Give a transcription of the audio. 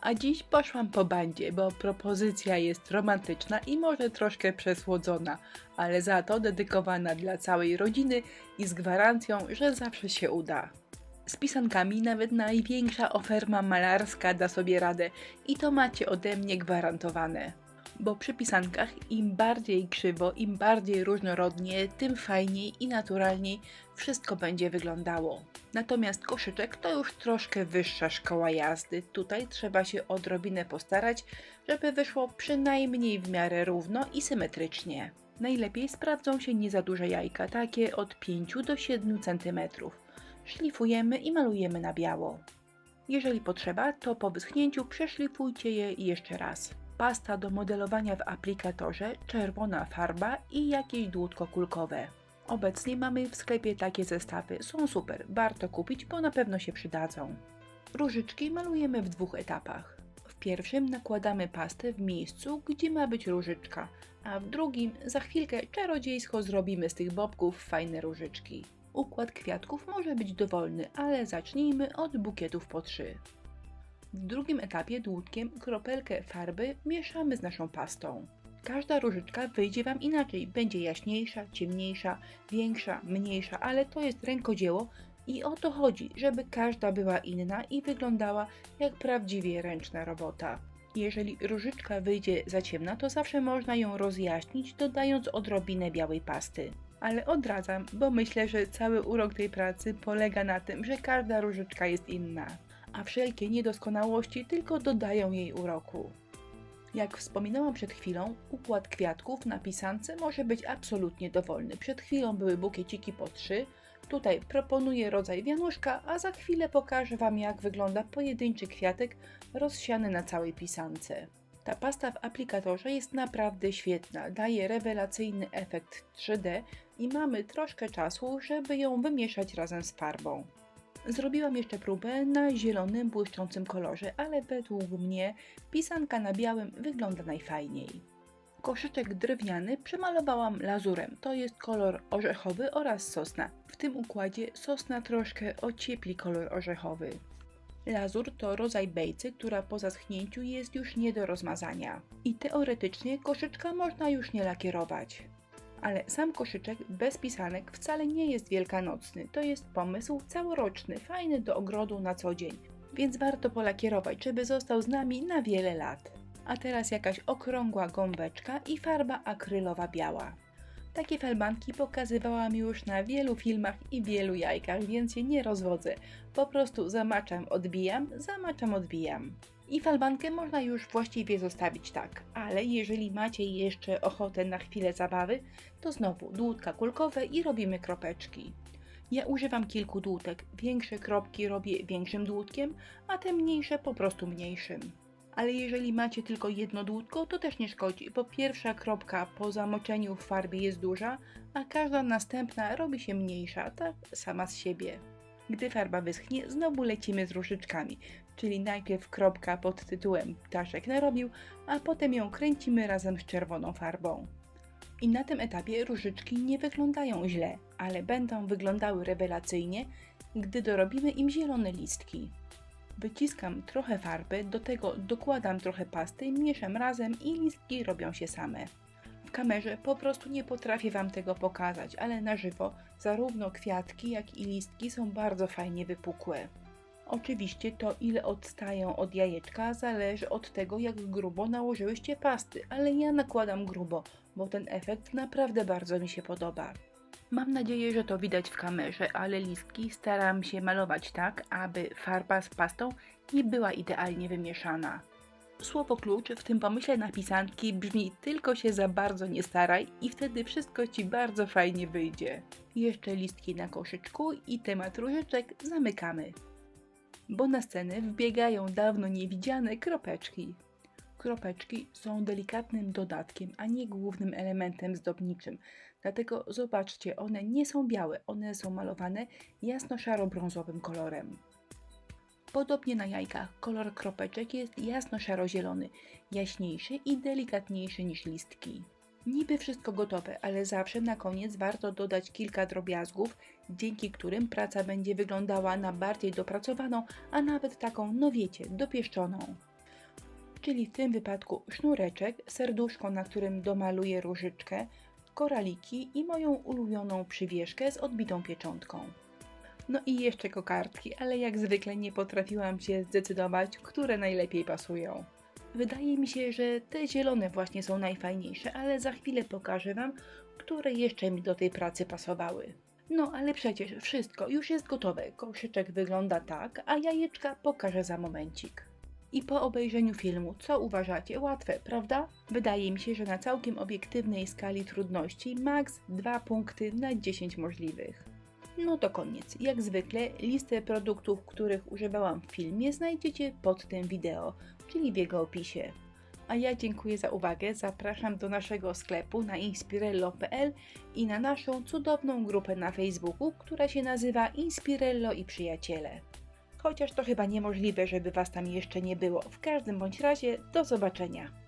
A dziś poszłam po bandzie, bo propozycja jest romantyczna i może troszkę przesłodzona, ale za to dedykowana dla całej rodziny i z gwarancją, że zawsze się uda. Z pisankami nawet największa oferma malarska da sobie radę i to macie ode mnie gwarantowane. Bo przy pisankach im bardziej krzywo, im bardziej różnorodnie, tym fajniej i naturalniej wszystko będzie wyglądało. Natomiast koszyczek to już troszkę wyższa szkoła jazdy. Tutaj trzeba się odrobinę postarać, żeby wyszło przynajmniej w miarę równo i symetrycznie. Najlepiej sprawdzą się nie za duże jajka, takie od 5 do 7 cm. Szlifujemy i malujemy na biało. Jeżeli potrzeba, to po wyschnięciu przeszlifujcie je jeszcze raz. Pasta do modelowania w aplikatorze, czerwona farba i jakieś dłutko kulkowe. Obecnie mamy w sklepie takie zestawy, są super, warto kupić, bo na pewno się przydadzą. Różyczki malujemy w 2 etapach. W pierwszym nakładamy pastę w miejscu, gdzie ma być różyczka, a w drugim za chwilkę czarodziejsko zrobimy z tych bobków fajne różyczki. Układ kwiatków może być dowolny, ale zacznijmy od bukietów po 3. W drugim etapie dłutkiem kropelkę farby mieszamy z naszą pastą. Każda różyczka wyjdzie Wam inaczej, będzie jaśniejsza, ciemniejsza, większa, mniejsza, ale to jest rękodzieło i o to chodzi, żeby każda była inna i wyglądała jak prawdziwie ręczna robota. Jeżeli różyczka wyjdzie za ciemna, to zawsze można ją rozjaśnić, dodając odrobinę białej pasty. Ale odradzam, bo myślę, że cały urok tej pracy polega na tym, że każda różyczka jest inna, a wszelkie niedoskonałości tylko dodają jej uroku. Jak wspominałam przed chwilą, układ kwiatków na pisance może być absolutnie dowolny. Przed chwilą były bukieciki po 3, tutaj proponuję rodzaj wianuszka, a za chwilę pokażę Wam, jak wygląda pojedynczy kwiatek rozsiany na całej pisance. Ta pasta w aplikatorze jest naprawdę świetna, daje rewelacyjny efekt 3D i mamy troszkę czasu, żeby ją wymieszać razem z farbą. Zrobiłam jeszcze próbę na zielonym, błyszczącym kolorze, ale według mnie pisanka na białym wygląda najfajniej. Koszyczek drewniany przemalowałam lazurem, to jest kolor orzechowy oraz sosna. W tym układzie sosna troszkę ociepli kolor orzechowy. Lazur to rodzaj bejcy, która po zaschnięciu jest już nie do rozmazania. I teoretycznie koszyczka można już nie lakierować. Ale sam koszyczek bez pisanek wcale nie jest wielkanocny. To jest pomysł całoroczny, fajny do ogrodu na co dzień. Więc warto polakierować, żeby został z nami na wiele lat. A teraz jakaś okrągła gąbeczka i farba akrylowa biała. Takie falbanki pokazywałam już na wielu filmach i wielu jajkach, więc się nie rozwodzę. Po prostu zamaczam, odbijam. I falbankę można już właściwie zostawić tak, ale jeżeli macie jeszcze ochotę na chwilę zabawy, to znowu dłutka kulkowe i robimy kropeczki. Ja używam kilku dłutek, większe kropki robię większym dłutkiem, a te mniejsze po prostu mniejszym. Ale jeżeli macie tylko jedno dłutko, to też nie szkodzi, bo pierwsza kropka po zamoczeniu w farbie jest duża, a każda następna robi się mniejsza, tak sama z siebie. Gdy farba wyschnie, znowu lecimy z różyczkami, czyli najpierw kropka pod tytułem ptaszek narobił, a potem ją kręcimy razem z czerwoną farbą. I na tym etapie różyczki nie wyglądają źle, ale będą wyglądały rewelacyjnie, gdy dorobimy im zielone listki. Wyciskam trochę farby, do tego dokładam trochę pasty, mieszam razem i listki robią się same. W kamerze po prostu nie potrafię Wam tego pokazać, ale na żywo zarówno kwiatki, jak i listki są bardzo fajnie wypukłe. Oczywiście to, ile odstają od jajeczka, zależy od tego, jak grubo nałożyłyście pasty, ale ja nakładam grubo, bo ten efekt naprawdę bardzo mi się podoba. Mam nadzieję, że to widać w kamerze, ale listki staram się malować tak, aby farba z pastą nie była idealnie wymieszana. Słowo klucz w tym pomyśle na pisanki brzmi: tylko się za bardzo nie staraj i wtedy wszystko Ci bardzo fajnie wyjdzie. Jeszcze listki na koszyczku i temat różyczek zamykamy. Bo na scenę wbiegają dawno niewidziane kropeczki. Kropeczki są delikatnym dodatkiem, a nie głównym elementem zdobniczym. Dlatego zobaczcie, one nie są białe, one są malowane jasno-szaro-brązowym kolorem. Podobnie na jajkach, kolor kropeczek jest jasno-szaro-zielony, jaśniejszy i delikatniejszy niż listki. Niby wszystko gotowe, ale zawsze na koniec warto dodać kilka drobiazgów, dzięki którym praca będzie wyglądała na bardziej dopracowaną, a nawet taką, no wiecie, dopieszczoną. czyli w tym wypadku sznureczek, serduszko, na którym domaluję różyczkę, koraliki i moją ulubioną przywieszkę z odbitą pieczątką. No i jeszcze kokardki, ale jak zwykle nie potrafiłam się zdecydować, które najlepiej pasują. Wydaje mi się, że te zielone właśnie są najfajniejsze, ale za chwilę pokażę Wam, które jeszcze mi do tej pracy pasowały. No ale przecież wszystko już jest gotowe, koszyczek wygląda tak, a jajeczka pokażę za momencik. I po obejrzeniu filmu, co uważacie? Łatwe, prawda? Wydaje mi się, że na całkiem obiektywnej skali trudności max 2 punkty na 10 możliwych. No to koniec. Jak zwykle listę produktów, których używałam w filmie znajdziecie pod tym wideo, czyli w jego opisie. A ja dziękuję za uwagę, zapraszam do naszego sklepu na inspirello.pl i na naszą cudowną grupę na Facebooku, która się nazywa Inspirello i Przyjaciele. Chociaż to chyba niemożliwe, żeby Was tam jeszcze nie było. W każdym bądź razie, do zobaczenia.